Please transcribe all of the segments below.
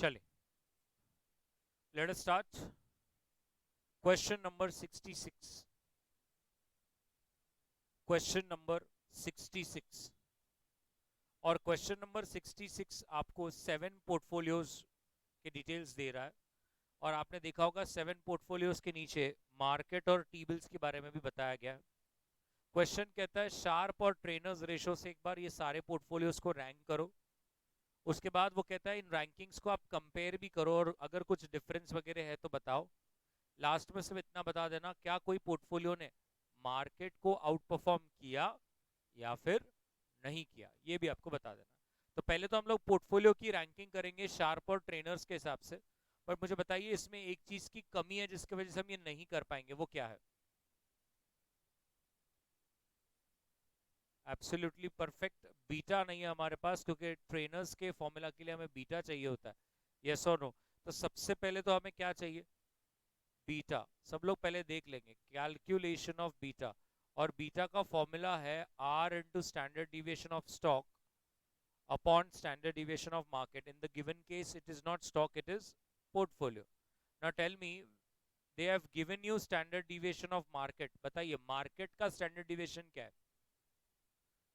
चले, let us start. Question number 66। Question number 66। और question number 66 आपको 7 पोर्टफोलियोज के डिटेल्स दे रहा है। और आपने देखा होगा 7 पोर्टफोलियोज के नीचे मार्केट और टी बिल्स के बारे में भी बताया गया है। क्वेश्चन कहता है शार्प और ट्रेनर्स रेशो से एक बार ये सारे पोर्टफोलियोज को रैंक करो। उसके बाद वो कहता है इन रैंकिंग्स को आप कंपेयर भी करो और अगर कुछ डिफरेंस वगैरह है तो बताओ। लास्ट में सिर्फ इतना बता देना क्या कोई पोर्टफोलियो ने मार्केट को आउट परफॉर्म किया या फिर नहीं किया, ये भी आपको बता देना। तो पहले तो हम लोग पोर्टफोलियो की रैंकिंग करेंगे शार्प और ट्रेनर्स के हिसाब से। पर मुझे बताइए इसमें एक चीज की कमी है जिसकी वजह से हम ये नहीं कर पाएंगे, वो क्या है? एब्सोल्युटली परफेक्ट, बीटा नहीं है हमारे पास क्योंकि ट्रेनर्स के फॉर्मूला के लिए हमें बीटा चाहिए होता है। यस और नो? तो सबसे पहले तो हमें क्या चाहिए? बीटा। सब लोग पहले देख लेंगे कैलकुलेशन ऑफ बीटा। और बीटा का फॉर्मूला है R into standard deviation of stock upon standard deviation of market. In the given case it is not stock, it is portfolio. Now tell me, they have given you standard deviation of market. बताइए market का standard deviation क्या है?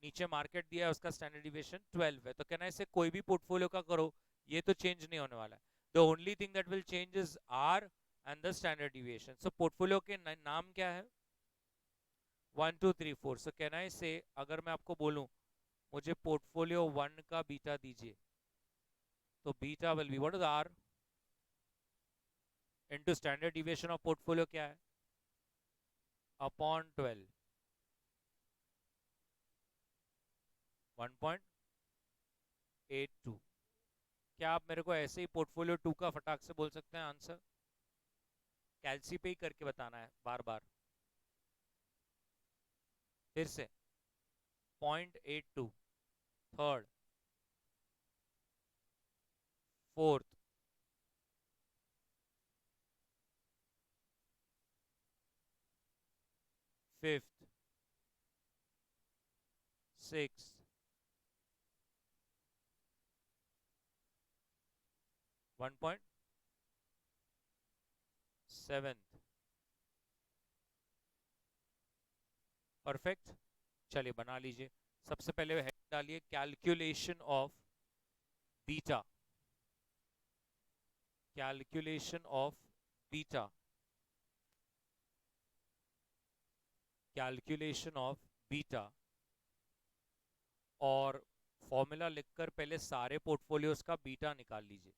नीचे market दिया है, उसका standard deviation 12 है। तो कहना है कोई भी पोर्टफोलियो का करो, ये तो चेंज नहीं होने वाला है। The only thing that will change is R and the standard deviation. So portfolio के नाम क्या है? 1 2 3 4। सो कहना है से अगर मैं आपको बोलूं मुझे पोर्टफोलियो 1 का बीटा दीजिए, तो beta will be what is R into standard deviation of portfolio क्या है? अपॉन 12, 1.82। क्या आप मेरे को ऐसे ही पोर्टफोलियो 2 का फटाक से बोल सकते हैं आंसर? कैलसी पे ही करके बताना है बार बार। फिर से 0.82, third, fourth, fifth, six, 1.7। Perfect. चलिए बना लीजिए। सबसे पहले हेड डालिए calculation of beta. Calculation of beta. Calculation of beta. और फॉर्मूला लिखकर पहले सारे पोर्टफोलियोज का बीटा निकाल लीजिए।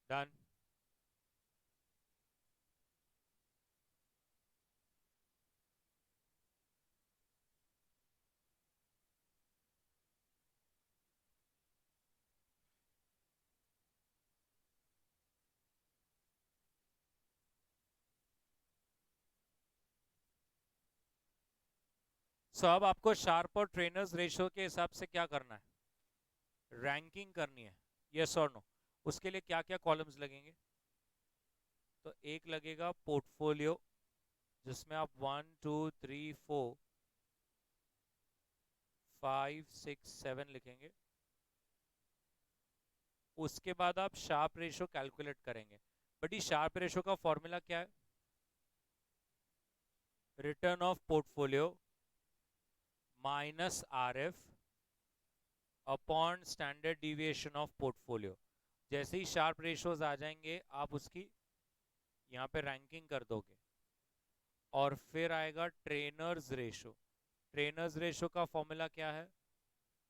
डन। सो अब आपको शार्प और ट्रेनर्स रेशियो के हिसाब से क्या करना है? रैंकिंग करनी है। यस और नो? उसके लिए क्या क्या कॉलम्स लगेंगे? तो एक लगेगा पोर्टफोलियो जिसमें आप 1 2 3 4 5 6 7 लिखेंगे। उसके बाद आप शार्प रेशो कैलकुलेट करेंगे। बट ये शार्प रेशो का फॉर्मूला क्या है? Return of portfolio minus R F upon standard deviation of portfolio. जैसे ही शार्प रेशोज आ जाएंगे आप उसकी यहाँ पे रैंकिंग कर दोगे, और फिर आएगा ट्रेनर्स रेशो। ट्रेनर्स रेशो का फॉर्मूला क्या है?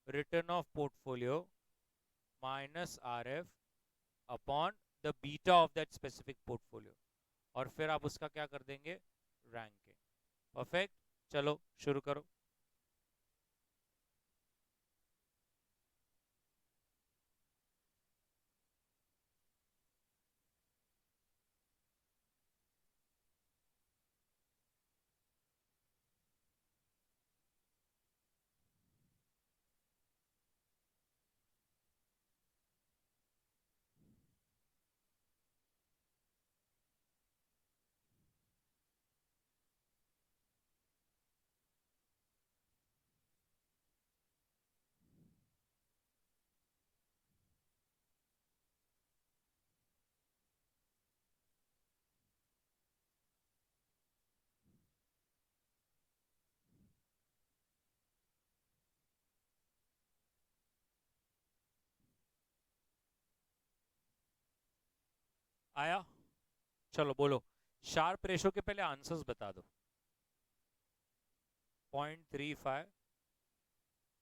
Return of portfolio minus R F upon the beta of that specific portfolio, और फिर आप उसका क्या कर देंगे? रैंकिंग। परफेक्ट। चलो शुरू करो। आया? चलो बोलो। शार्प रेशो के पहले आंसर्स बता दो। 0.35।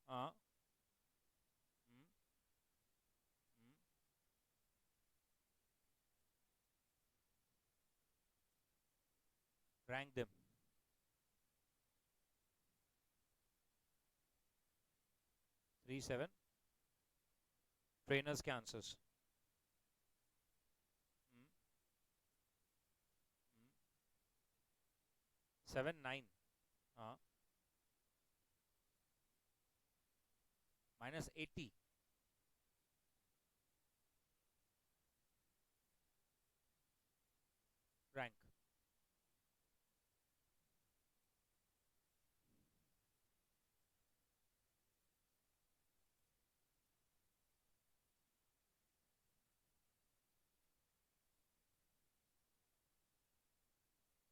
हाँ। Rank them. 37 ट्रेनर्स के आंसर्स। 7 9। हाँ। -80। रैंक।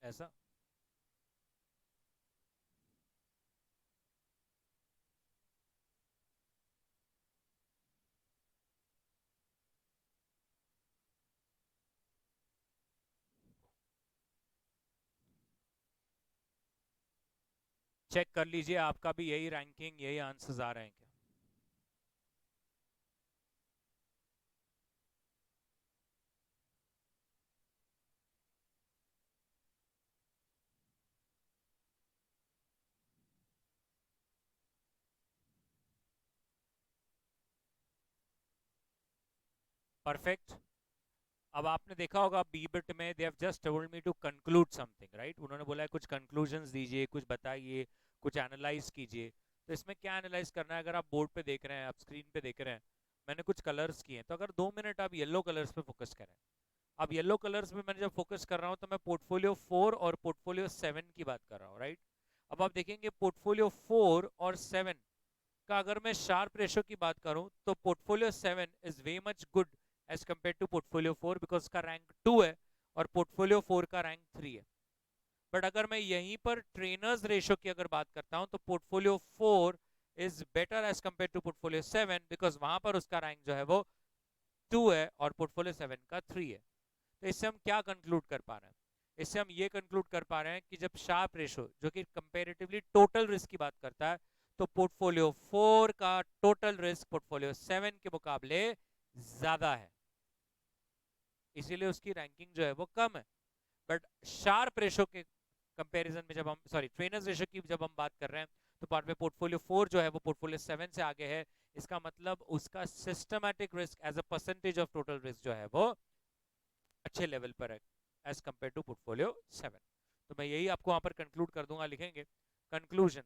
ऐसा। चेक कर लीजिए आपका भी यही रैंकिंग यही आंसर्स आ रहे हैं क्या? परफेक्ट। अब आपने देखा होगा बी बिट में they have just told me to conclude something, right? उन्होंने बोला है कुछ कंक्लूजन्स दीजिए, कुछ बताइए, कुछ एनालाइज कीजिए। तो इसमें क्या एनालाइज करना है? अगर आप बोर्ड पे देख रहे हैं, आप स्क्रीन पे देख रहे हैं, मैंने कुछ कलर्स किए हैं, तो अगर 2 मिनट आप येलो कलर्स पे फोकस करें। अब येलो कलर्स में मैंने जब फोकस कर रहा हूँ तो मैं पोर्टफोलियो 4 और पोर्टफोलियो 7 की बात कर रहा हूँ, राइट? अब आप देखेंगे पोर्टफोलियो 4 और 7 का अगर मैं शार्प रेशो की बात करूं तो portfolio 7 is way much good as compared to portfolio 4, because उसका रैंक 2 है और पोर्टफोलियो 4 का रैंक 3 है। बट अगर मैं यहीं पर ट्रेनर्स रेशो की अगर बात करता हूं तो portfolio 4 is better as compared to portfolio 7, because वहां पर उसका रैंक जो है वो 2 है और पोर्टफोलियो 7 का 3 है। तो इससे हम क्या कंक्लूड कर पा रहे हैं? इससे हम ये कंक्लूड कर पा रहे हैं कि जब शार्प रेशो जो कि कंपैरेटिवली टोटल रिस्क की बात करता है, तो पोर्टफोलियो 4 का टोटल रिस्क पोर्टफोलियो 7 के मुकाबले ज्यादा है, इसीलिए उसकी रैंकिंग जो है वो कम है। बट शार्प रेशो के कंपैरिजन में जब हम सॉरी ट्रेनर्स रेशो की जब हम बात कर रहे हैं, तो पार्ट में पोर्टफोलियो 4 जो है वो पोर्टफोलियो 7 से आगे है। इसका मतलब उसका systematic risk as a percentage of total risk जो है वो अच्छे लेवल पर है एज कंपेयर टू पोर्टफोलियो 7। तो मैं यही आपको वहां पर कंक्लूड कर दूंगा, लिखेंगे कंक्लूजन।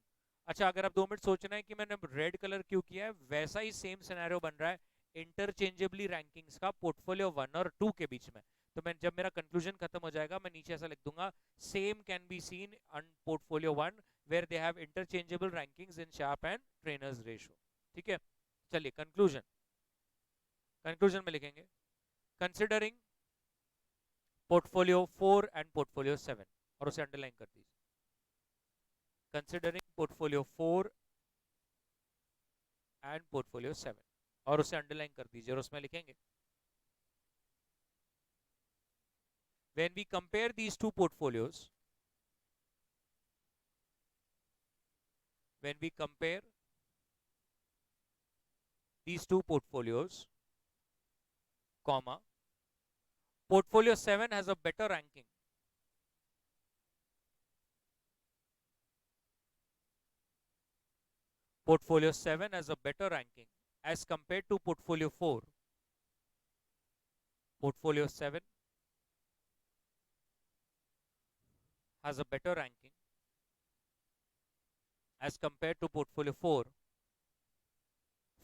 अच्छा, अगर आप 2 मिनट सोचना है कि मैंने रेड कलर क्यों किया है, वैसा ही सेम सिनेरियो बन रहा है इंटरचेंजेबली रैंकिंग्स का पोर्टफोलियो 1 और 2 के बीच में। तो मैं जब मेरा कंक्लूजन खत्म हो जाएगा मैं नीचे ऐसा लिख दूंगा, same can be seen on portfolio 1 where they have interchangeable rankings in Sharpe and Treynor's ratio. ठीक है, चलिए कंक्लूजन। कंक्लूजन में लिखेंगे कंसिडरिंग पोर्टफोलियो 4 एंड पोर्टफोलियो 7, और उसे अंडरलाइन कर दीजिए। कंसिडरिंग पोर्टफोलियो 4 एंड पोर्टफोलियो 7, और उसे अंडरलाइन कर दीजिए और उसमें लिखेंगे when we compare these two portfolios, when we compare these two portfolios, comma, portfolio 7 has a better ranking. Portfolio 7 has a better ranking as compared to portfolio 4. Portfolio 7 has a better ranking as compared to portfolio 4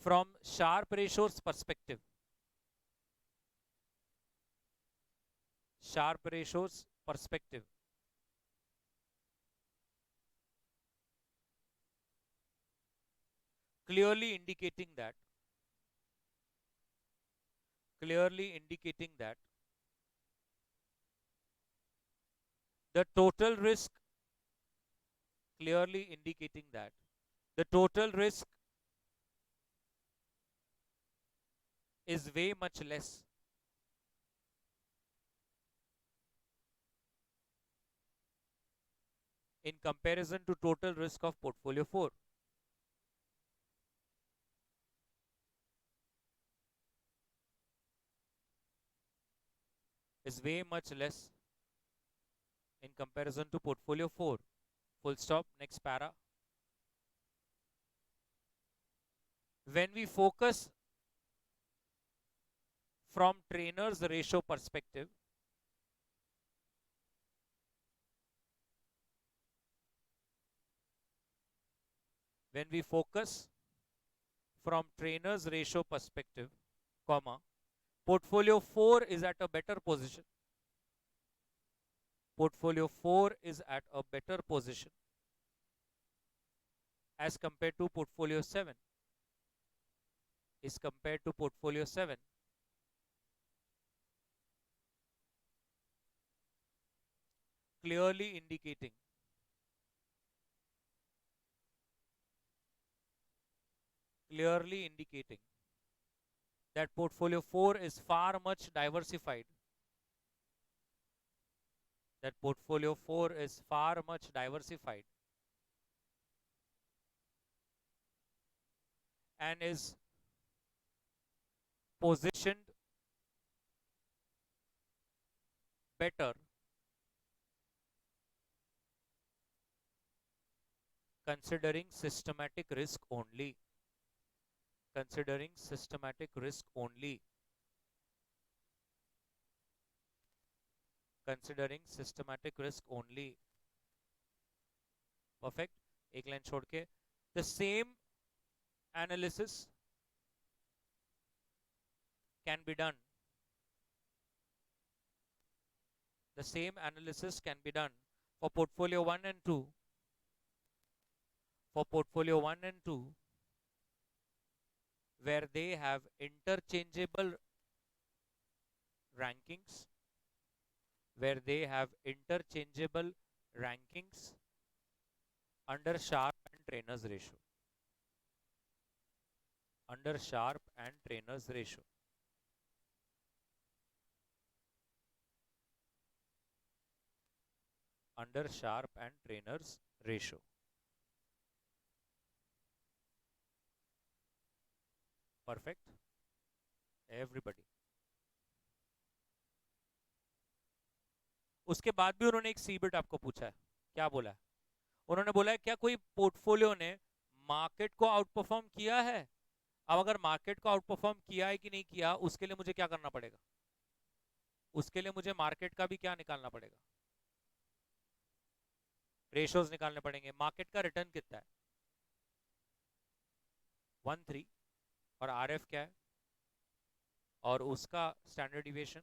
from Sharpe ratios perspective. Sharpe ratios perspective. Clearly indicating that the total risk, clearly indicating that the total risk is way much less in comparison to total risk of portfolio 4. Is way much less in comparison to portfolio 4. Full stop. Next para. When we focus from trainers ratio perspective, when we focus from trainers ratio perspective, comma, portfolio 4 is at a better position. Portfolio 4 is at a better position as compared to portfolio 7. Is compared to portfolio 7. Clearly indicating that portfolio 4 is far much diversified. That portfolio 4 is far much diversified and is positioned better considering systematic risk only. Considering systematic risk only. Considering systematic risk only. Perfect. एक line छोड़ के the same analysis can be done. The same analysis can be done for portfolio 1 and 2. For portfolio 1 and 2, where they have interchangeable rankings, under Sharpe and trainers ratio. Under Sharpe and trainers ratio. Under Sharpe and trainers ratio. Perfect. Everybody. उसके बाद भी उन्होंने एक सीबिट आपको पूछा है. क्या बोला है? उन्होंने बोला है क्या कोई पोर्टफोलियो ने मार्केट को आउट परफॉर्म किया है. अब अगर मार्केट को आउट परफॉर्म किया है कि नहीं किया, उसके लिए मुझे क्या करना पड़ेगा? उसके लिए मुझे मार्केट का भी क्या निकालना पड़ेगा? रेशियोज निकालने पड़ेंगे. मार्केट का रिटर्न कितना है? 1.3 और आरएफ क्या है और उसका स्टैंडर्ड डिविएशन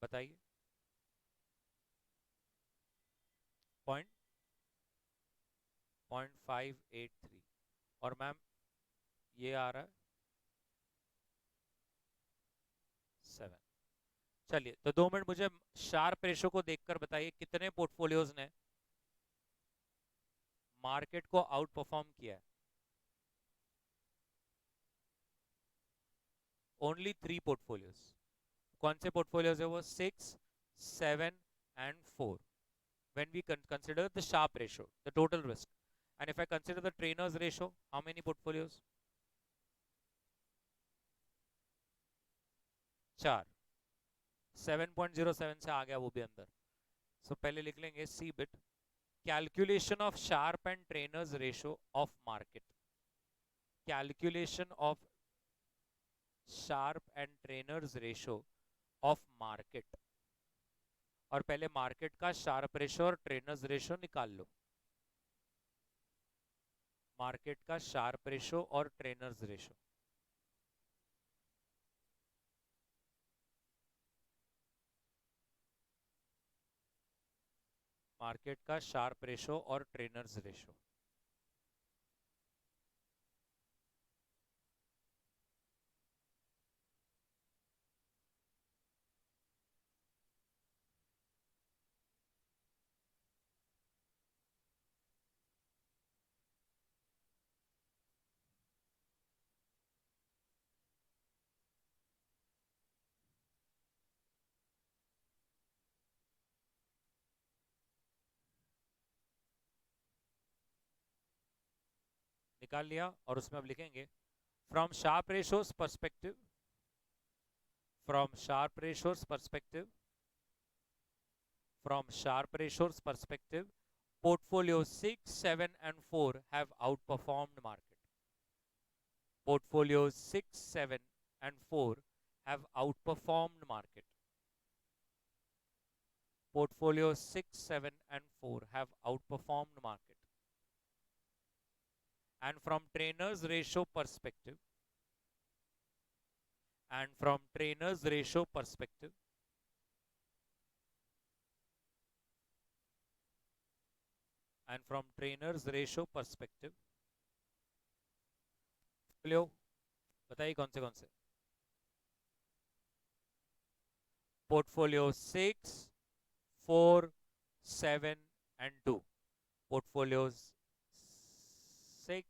बताइए. 0.583 और मैम ये आ रहा है 7. चलिए तो 2 मिनट मुझे शार्प रेशो को देखकर बताइए कितने पोर्टफोलियोज ने मार्केट को आउट परफॉर्म किया है. Only 3 portfolios. कौन से पोर्टफोलियोज है वो? 6, 7 and 4 when we consider the Sharpe ratio, the total risk. And if I consider the trainer's ratio, how many portfolios? 4. 7.07 से आ गया वो भी अंदर. So पहले लिख लेंगे C bit. Calculation of Sharpe and trainer's ratio of market. Calculation of Sharpe and trainer's ratio of market. और पहले मार्केट का शार्प रेशो और ट्रेनर्स रेशो निकाल लो. मार्केट का शार्प रेशो और ट्रेनर्स रेशो. मार्केट का शार्प रेशो और trainers ratio. निकाल लिया और उसमें अब लिखेंगे from sharp ratios perspective. From sharp ratios perspective. From sharp ratios perspective, portfolio 6, 7 and 4 have outperformed market. Portfolios 6, 7 and 4 have outperformed market. Portfolios 6, 7 and 4 have outperformed market. And from trainers ratio perspective, and from trainers ratio perspective, and from trainers ratio perspective, portfolio बताइए कौन से. Portfolio 6, 4, 7 and 2. Portfolios 6,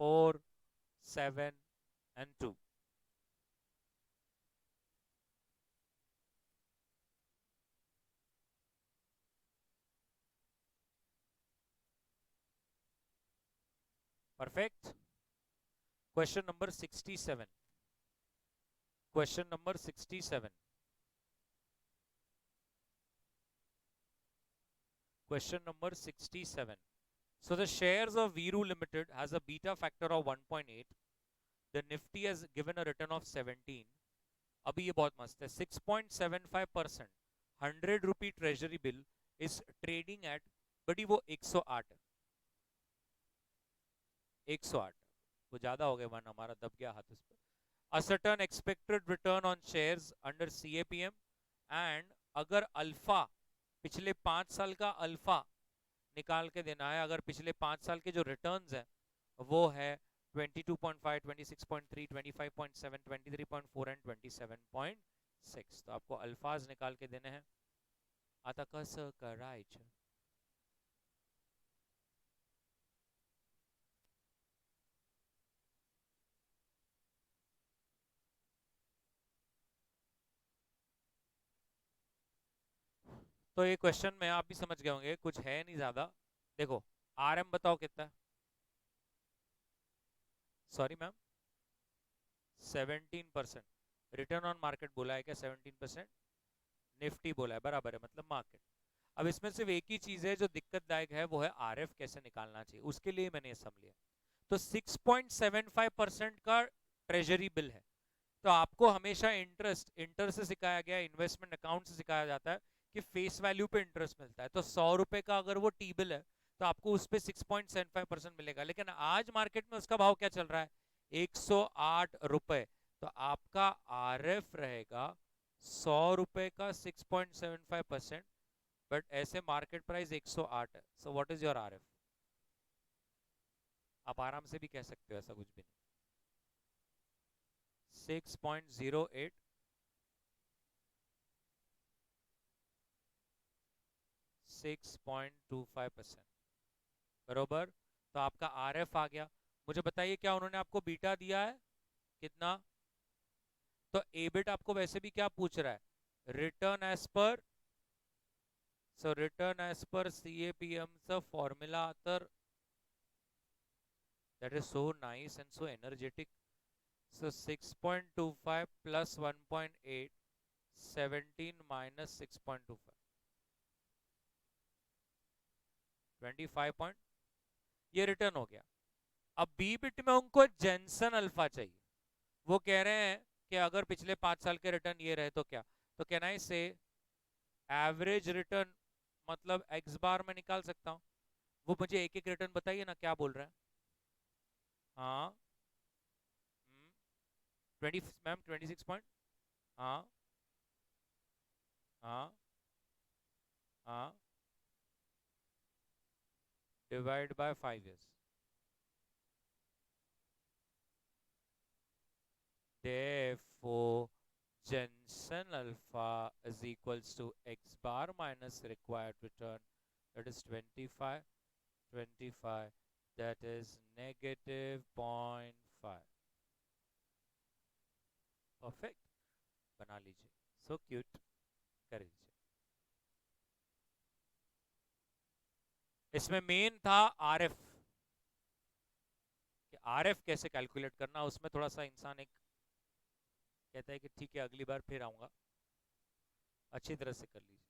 4, 7 and 2. Perfect. Question number 67. Question number 67. Question number 67. So the shares of Viru Limited has a beta factor of 1.8. The Nifty has given a return of 17. अभी ये बहुत मस्त है. 6.75% 100 rupee treasury bill is trading at, बड़ी वो 108 है. 108 वो ज्यादा हो गया, वन हमारा दब गया हाथ उस पर. A certain expected return on shares under CAPM, and अगर अल्फा पिछले 5 साल का अल्फा निकाल के देना है, अगर पिछले 5 साल के जो रिटर्न्स है वो है 22.5, 26.3, 25.7, 23.4 एंड 27.6. तो आपको अल्फाज निकाल के देने हैं. आता कसं करायचं. तो ये क्वेश्चन में आप भी समझ गए होंगे, कुछ है नहीं ज्यादा. देखो आरएम बताओ कितना है. Sorry ma'am, 17%. Return on market बोला है क्या? 17%. निफ्टी बोला है, बराबर है, मतलब मार्केट. अब इसमें सिर्फ एक ही चीज है जो दिक्कतदायक है, वो है आरएफ कैसे निकालना चाहिए. उसके लिए मैंने ये सम लिया. तो 6.75% का ट्रेजरी बिल है. तो आपको हमेशा इंटर से सिखाया गया, इन्वेस्टमेंट अकाउंट से सिखाया जाता है कि फेस वैल्यू पे इंटरेस्ट मिलता है. तो 100 रुपए का अगर वो टी बिल है तो आपको उस पर 6.75% मिलेगा. लेकिन आज मार्केट में उसका भाव क्या चल रहा है? 108 रुपए. तो आपका आरएफ रहेगा 100 रुपए का 6.75%. बट ऐसे मार्केट प्राइस 108 है. So what is your RF? आप आराम से भी कह सकते हो, ऐसा कुछ भी नहीं. 6.08, 6.25%, बरोबर. तो आपका आरएफ आ गया. मुझे बताइए क्या उन्होंने आपको बीटा दिया है? कितना? तो एबिट आपको वैसे भी क्या पूछ रहा है? रिटर्न एज पर So return as per CAPM's formula तर that is so nice and so energetic. So 6.25 plus 1.8, 17 minus 6.25, 25 point, ये रिटर्न हो गया. अब बी बिट में उनको जेंसन अल्फा चाहिए. वो कह रहे हैं कि अगर पिछले 5 साल के रिटर्न ये रहे तो क्या. तो कैन आई से एवरेज रिटर्न मतलब एक्स बार में निकाल सकता हूं. वो मुझे एक एक रिटर्न बताइए ना क्या बोल रहे हैं. हाँ. 20 मैम 26 पॉइंट. हाँ. हाँ. हाँ. Divide by 5 years. Therefore, Jensen alpha is equals to x bar minus required return, that is 25, 25, that is negative 0.5. Perfect. बना लीजिए. So cute. कर लीजिए. इसमें मेन था RF, कि RF कैसे कैलकुलेट करना. उसमें थोड़ा सा इंसान एक कहता है कि ठीक है अगली बार फिर आऊंगा. अच्छी तरह से कर लीजिए.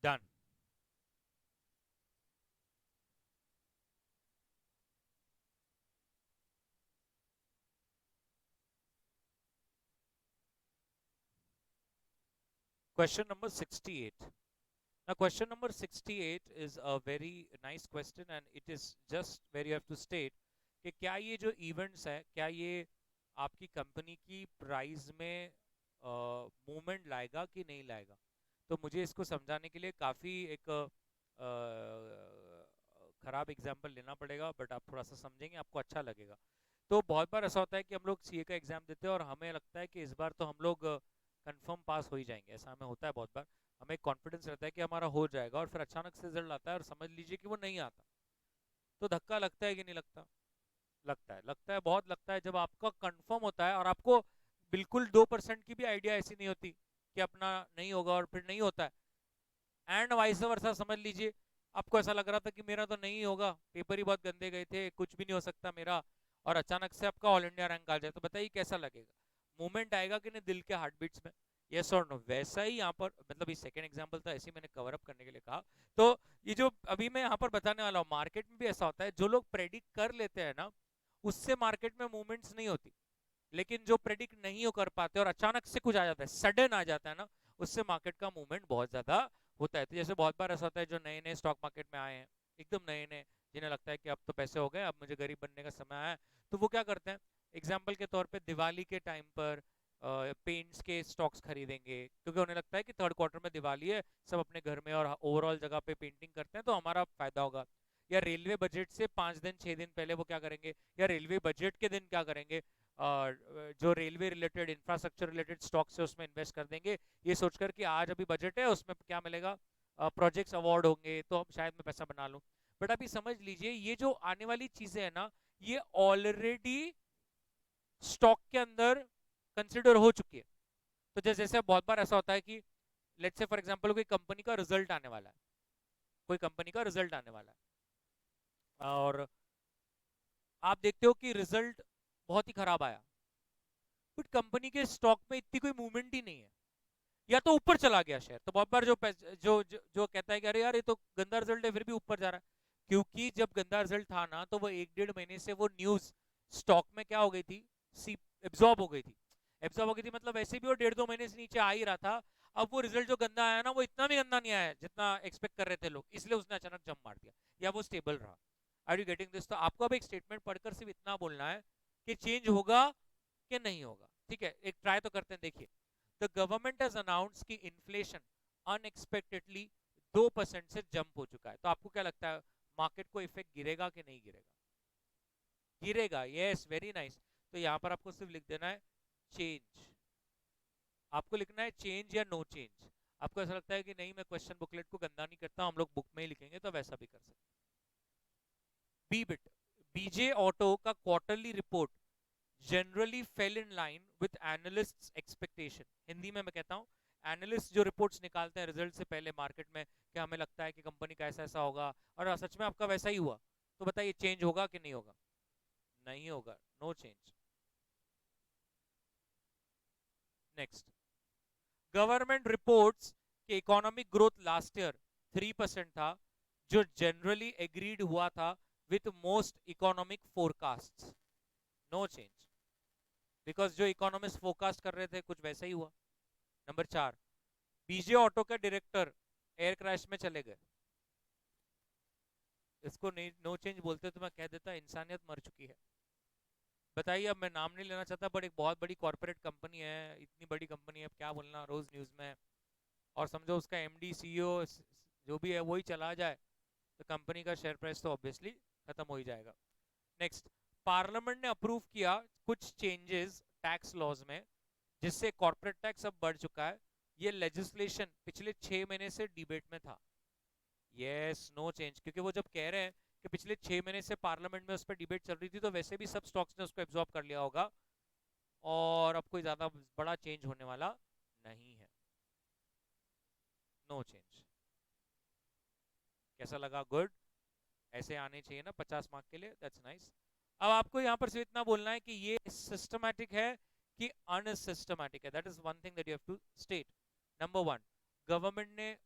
Done. Question number 68. Now, question number 68 is a very nice question and it is just where you have to state कि क्या ये जो इवेंट्स है क्या ये आपकी कंपनी की प्राइस में मूवमेंट लाएगा कि नहीं लाएगा. तो मुझे इसको समझाने के लिए काफ़ी एक खराब एग्जाम्पल लेना पड़ेगा बट आप थोड़ा सा समझेंगे आपको अच्छा लगेगा. तो बहुत बार ऐसा होता है कि हम लोग सीए का एग्जाम देते हैं और हमें लगता है कि इस बार तो हम लोग कंफर्म पास हो ही जाएंगे. ऐसा हमें होता है बहुत बार. हमें कॉन्फिडेंस रहता है कि हमारा हो जाएगा और फिर अचानक से रिजल्ट आता है और समझ लीजिए कि वो नहीं आता. तो धक्का लगता है कि नहीं लगता. लगता है. लगता है बहुत लगता है जब आपका कंफर्म होता है और आपको बिल्कुल 2% की भी आइडिया ऐसी नहीं होती कि अपना नहीं होगा और फिर नहीं होता है. एंड वाइस वर्सा समझ लीजिए आपको ऐसा लग रहा था कि मेरा तो नहीं होगा, पेपर ही बहुत गंदे गए थे, कुछ भी नहीं हो सकता मेरा, और अचानक से आपका ऑल इंडिया रैंक आ जाए तो बताइए कैसा लगेगा. मूवमेंट आएगा कि नहीं दिल के हार्ट बीट्स में. यस और नो. वैसा ही यहाँ पर मतलब ये सेकंड एग्जांपल था ऐसे मैंने कवर अप करने के लिए कहा. तो ये जो अभी मैं यहाँ पर बताने वाला हूँ मार्केट में भी ऐसा होता है. जो लोग प्रेडिक्ट कर लेते हैं ना उससे मार्केट में मूवमेंट्स नहीं होती. लेकिन जो प्रेडिक्ट नहीं हो कर पाते और अचानक से कुछ आ जाता है सडन आ जाता है ना उससे मार्केट का मूवमेंट बहुत ज्यादा होता है. तो जैसे बहुत बार ऐसा होता है जो नए नए स्टॉक मार्केट में आए हैं एकदम नए नए जिन्हें लगता है कि अब तो पैसे हो गए अब मुझे गरीब बनने का समय आया है. तो वो क्या करते हैं एग्जाम्पल के तौर पे दिवाली के टाइम पर पेंट्स के स्टॉक्स खरीदेंगे क्योंकि उन्हें लगता है कि थर्ड क्वार्टर में दिवाली है सब अपने घर में और ओवरऑल जगह पे पेंटिंग करते हैं तो हमारा फायदा होगा. या रेलवे बजट से 5 दिन 6 दिन पहले वो क्या करेंगे या रेलवे बजट के दिन क्या करेंगे जो railway related infrastructure related stocks है उसमें इन्वेस्ट कर देंगे, ये सोचकर कि आज अभी बजट है उसमें क्या मिलेगा, प्रोजेक्ट्स अवार्ड होंगे तो हम शायद मैं पैसा बना लूं। बट अभी समझ लीजिए ये जो आने वाली चीजें है ना, ये ऑलरेडी स्टॉक के अंदर कंसिडर हो चुकी है। तो जैसे जैसे बहुत बार ऐसा होता है कि लेट्स से फॉर एग्जांपल कोई कंपनी का रिजल्ट आने वाला है, कोई कंपनी का रिजल्ट आने वाला है और आप देखते हो कि रिजल्ट बहुत ही खराब आया, बट कंपनी के स्टॉक में इतनी कोई मूवमेंट ही नहीं है, या तो ऊपर चला गया शेयर। तो बहुत बार जो कहता है कि अरे यार ये तो गंदा रिजल्ट है फिर भी ऊपर जा रहा है, क्योंकि जब गंदा रिजल्ट था ना तो वो 1-1.5 महीने से वो न्यूज स्टॉक में क्या हो गई थी, सी एब्जॉर्ब हो गई थी। एब्जॉर्ब हो गई थी मतलब वैसे भी वो 1.5-2 महीने से नीचे आ ही रहा था। अब वो रिजल्ट जो गंदा आया ना वो इतना भी गंदा नहीं आया जितना एक्सपेक्ट कर रहे थे लोग, इसलिए उसने अचानक जंप मार दिया या वो स्टेबल रहा। Are you getting this? तो आपको अब एक स्टेटमेंट पढ़कर सिर्फ इतना बोलना है कि चेंज होगा कि नहीं होगा। ठीक है, एक ट्राई तो करते हैं। देखिए, द गवर्नमेंट हैज अनाउंस्ड कि इन्फ्लेशन अनएक्सपेक्टेडली 2% से जंप हो चुका है। तो आपको क्या लगता है मार्केट को इफेक्ट गिरेगा कि नहीं गिरेगा? गिरेगा, यस, वेरी नाइस। तो यहां पर आपको सिर्फ लिख देना है चेंज। आपको लिखना है चेंज या नो चेंज। आपको ऐसा लगता है कि नहीं मैं क्वेश्चन बुकलेट को गंदा नहीं करता, हम लोग बुक में ही लिखेंगे, तो वैसा भी कर सकते। बी बिट, बीजे ऑटो का quarterly report generally fail in line with analysts expectation. Hindi में मैं कहता हूं, एनालिस्ट जो रिपोर्ट्स निकालते हैं रिजल्ट से पहले मार्केट में, कि हमें लगता है कि कंपनी का ऐसा ऐसा होगा, और सच में आपका वैसा ही हुआ, तो बताइए चेंज होगा कि नहीं होगा? नहीं होगा, no change. Next, government reports कि इकोनॉमिक ग्रोथ लास्ट ईयर 3% था, जो जनरली एग्रीड हुआ था with most economic forecast. No change, because जो इकोनॉमिस्ट फोरकास्ट कर रहे थे कुछ वैसा ही हुआ। नंबर 4, बीजे ऑटो के डायरेक्टर एयर क्रैश में चले गए। इसको नहीं नो चेंज बोलते तो मैं कह देता इंसानियत मर चुकी है। बताइए, अब मैं नाम नहीं लेना चाहता बट एक बहुत बड़ी कॉर्पोरेट कंपनी है, इतनी बड़ी कंपनी है, अब क्या बोलना, रोज न्यूज में, और समझो उसका एमडी सीईओ जो भी है वही चला जाए तो कंपनी का शेयर प्राइस तो ऑब्वियसली खत्म हो ही जाएगा। नेक्स्ट, पार्लियामेंट ने अप्रूव किया कुछ चेंजेस टैक्स लॉज में, जिससे कॉर्पोरेट टैक्स अब बढ़ चुका है। ये लेजिस्लेशन पिछले 6 महीने से डिबेट में था। यस, नो चेंज, क्योंकि वो जब कह रहे हैं कि पिछले 6 महीने से पार्लियामेंट में उस पर डिबेट चल रही थी, तो वैसे भी सब स्टॉक्स ने उसको एब्जॉर्ब कर लिया होगा, और अब कोई ज्यादा बड़ा चेंज होने वाला नहीं है। No change. कैसा लगा? गुड? ऐसे आने चाहिए ना 50 मार्क के लिए, दैट्स नाइस। अब आपको यहाँ पर सिर्फ इतना बोलना है कि ये सिस्टमैटिक है कि अनसिस्टमैटिक है, that is one thing that you have to state. Number 1, government ने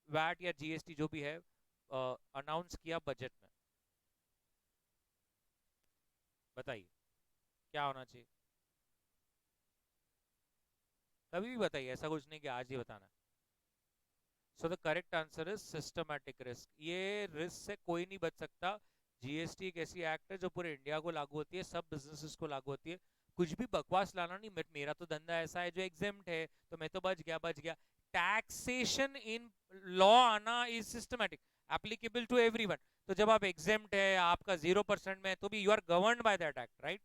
वैट या जीएसटी जो भी है अनाउंस किया बजट में, बताइए क्या होना चाहिए? कभी भी बताइए, ऐसा कुछ नहीं कि आज ही बताना है। So the correct answer is systematic risk. ये रिस्क से कोई नहीं बच सकता। जीएसटी एक ऐसी एक्ट है जो पूरे इंडिया को लागू होती है, सब बिजनेसेस को लागू होती है। कुछ भी बकवास लाना नहीं, मेरा तो धंधा ऐसा है जो एग्जेम्प्ट है तो मैं तो बच गया। टैक्सेशन इन लॉ आना is systematic, applicable to everyone. तो जब आप एग्जेम्प्ट है, आपका 0% में है, तो भी you are governed by that act, right?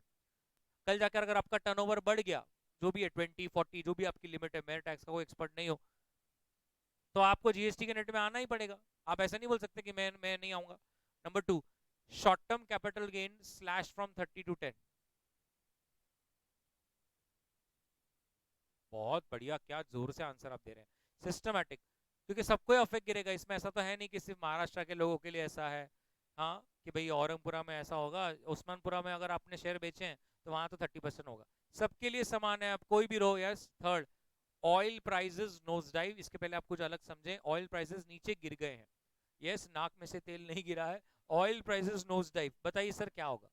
कल जाकर अगर आपका टर्नओवर बढ़ गया, जो भी है 20-40 जो भी आपकी लिमिट है, मेरे टैक्स का कोई एक्सपर्ट नहीं हो, तो आपको जीएसटी के नेट में आना ही पड़ेगा। आप ऐसा नहीं बोल सकते कि मैं नहीं आऊंगा। Number 2, short term capital gain slash from 30 to 10। बहुत बढ़िया, क्या जोर से आंसर आप दे रहे हैं। सिस्टमैटिक, क्योंकि सबको अफेक्ट गिरेगा इसमें, ऐसा तो है नहीं कि सिर्फ महाराष्ट्र के लोगों के लिए ऐसा है। हाँ, कि भाई औरंगपुरा में ऐसा होगा, उस्मानपुरा में अगर आपने शेयर बेचे हैं तो वहां तो 30% होगा। सबके लिए समान है, आप कोई भी रहो। Yes. Third, oil prices nose dive. इसके पहले आप कुछ अलग समझें, ऑयल प्राइसेस नीचे गिर गए हैं। यस, नाक में से तेल नहीं गिरा है। ऑयल प्राइसेस नोज डाइव, बताइए सर क्या होगा?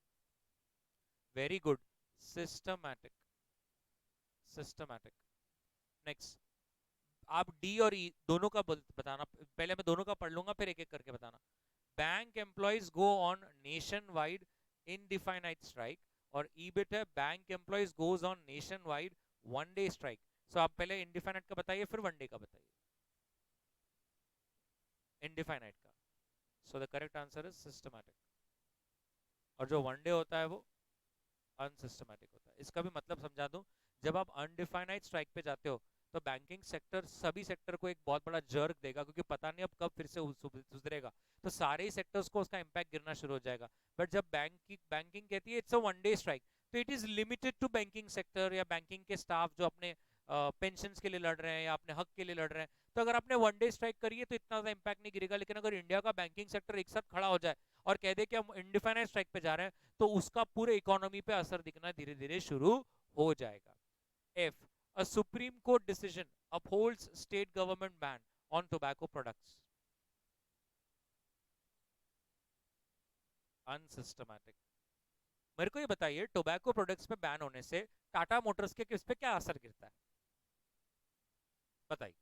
Very good, systematic. Systematic. Next, आप डी और ई दोनों का बताना। पहले मैं दोनों का पढ़ लूंगा फिर एक एक करके बताना। Bank employees go on nationwide indefinite strike, और ईबिट है bank employees goes on nationwide 1 day strike. So आप पहले इनडिफाइनाइट का बताइए फिर 1 डे का बताइए। इनडिफाइनाइट का। So the correct answer is systematic, और जो 1 डे होता है वो अनसिस्टमैटिक होता है। इसका भी मतलब समझा दूं, जब आप अनडिफाइनाइड स्ट्राइक पे जाते हो तो बैंकिंग सेक्टर सभी सेक्टर को एक बहुत बड़ा जर्क देगा, क्योंकि पता नहीं अब कब फिर से सुधरेगा, तो सारे ही सेक्टर्स को उसका इम्पैक्ट गिरना शुरू हो जाएगा। बट जब बैंकिंग कहती है it's a one day strike, तो it is limited to banking sector या बैंकिंग के स्टाफ जो अपने पेंशन के लिए लड़ रहे हैं या अपने हक के लिए लड़ रहे हैं। तो अगर आपने वन डे स्ट्राइक करी है तो इतना ज्यादा इम्पैक्ट नहीं गिरेगा, लेकिन अगर इंडिया का बैंकिंग सेक्टर एक साथ खड़ा हो जाए और कह दे कि हम इंडिफाइनाइट स्ट्राइक पे जा रहे हैं, तो उसका पूरे इकोनॉमी पे असर दिखना धीरे धीरे शुरू हो जाएगा। F. A Supreme Court decision upholds state government ban on tobacco products. Unsystematic. मेरे को ये बताइए, टोबैको प्रोडक्ट्स पे बैन होने से टाटा मोटर्स के किस पे क्या असर गिरता है, बताइए।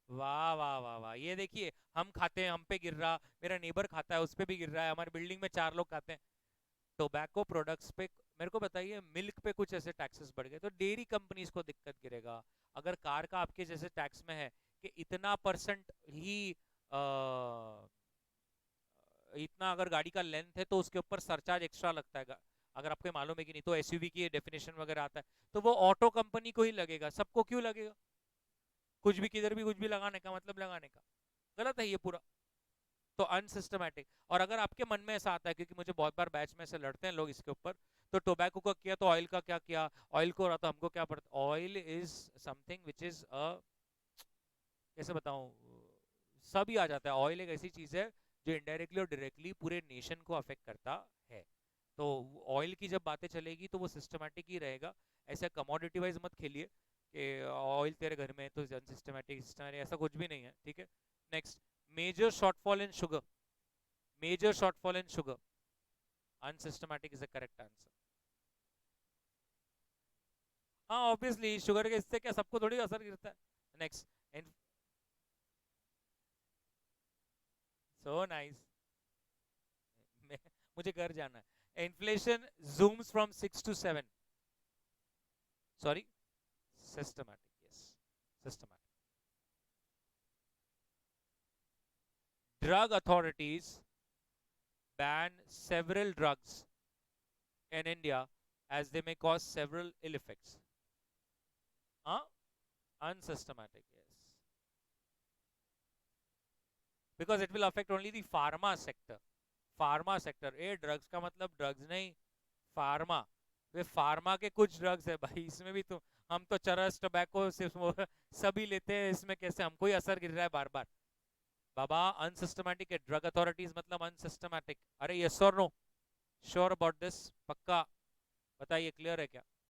वाह वाह वाह वाह, ये देखिए, हम खाते हैं हम पे गिर रहा, मेरा नेबर खाता है उस पे भी गिर रहा है, हमारी बिल्डिंग में 4 लोग खाते हैं। टोबैको प्रोडक्ट्स पे मेरे को बताइए, मिल्क पे कुछ ऐसे टैक्सेस बढ़ गए तो डेयरी कंपनीज को दिक्कत गिरेगा। अगर कार का आपके जैसे टैक्स में है कि इतना परसेंट ही इतना अगर गाड़ी का लेंथ है तो उसके ऊपर सरचार्ज एक्स्ट्रा लगता है, अगर आपको मालूम है कि नहीं, तो एसयूवी की डेफिनेशन वगैरह आता है, तो वो ऑटो कंपनी को ही लगेगा, सबको क्यों लगेगा? कुछ भी किधर भी कुछ भी लगाने का मतलब लगाने का, गलत है ये पूरा। तो अनसिस्टमैटिक। और अगर आपके मन में ऐसा आता है, क्योंकि मुझे बहुत बार बैच में से लड़ते हैं लोग इसके ऊपर, तो टोबैको का किया तो ऑयल का क्या किया, ऑयल को रहा तो हमको क्या पड़ता। Oil is something which is a, कैसे बताऊं, सब ही आ जाता है। ऑयल एक ऐसी चीज है जो इनडायरेक्टली और डायरेक्टली पूरे नेशन को अफेक्ट करता है। तो ऑयल की जब बातें चलेगी तो वो सिस्टमैटिक ही रहेगा, ऐसा कमोडिटी वाइज मत खेलिए कि ऑयल तेरे घर में है तो अनसिस्टमैटिक, सिस्टमैटिक ऐसा कुछ भी नहीं है, ठीक है। Next, major shortfall in sugar, major shortfall in sugar, unsystematic is the correct answer. हाँ ऑब्वियसली, शुगर के इससे क्या सबको थोड़ी असर गिरता है। नेक्स्ट, सो नाइस, मुझे घर जाना है। Inflation zooms from 6 to 7, sorry, systematic, yes, systematic. Drug authorities ban several drugs in India as they may cause several ill effects. Huh? Unsystematic, yes. Because it will affect only the pharma sector. Pharma sector, A drugs का मतलब drugs नहीं, pharma. वे pharma के कुछ drugs है भाई, इसमें भी तो हम तो चरस टोबैको सिर्फ सभी लेते हैं, इसमें कैसे हमको ही असर गिर रहा है बार बार। बाबा अनसिस्टमैटिक है, ड्रग अथॉरिटीज मतलब अनसिस्टमैटिक। अरे यस और नो, श्योर अबाउट दिस, पक्का बताइए, क्लियर है क्या?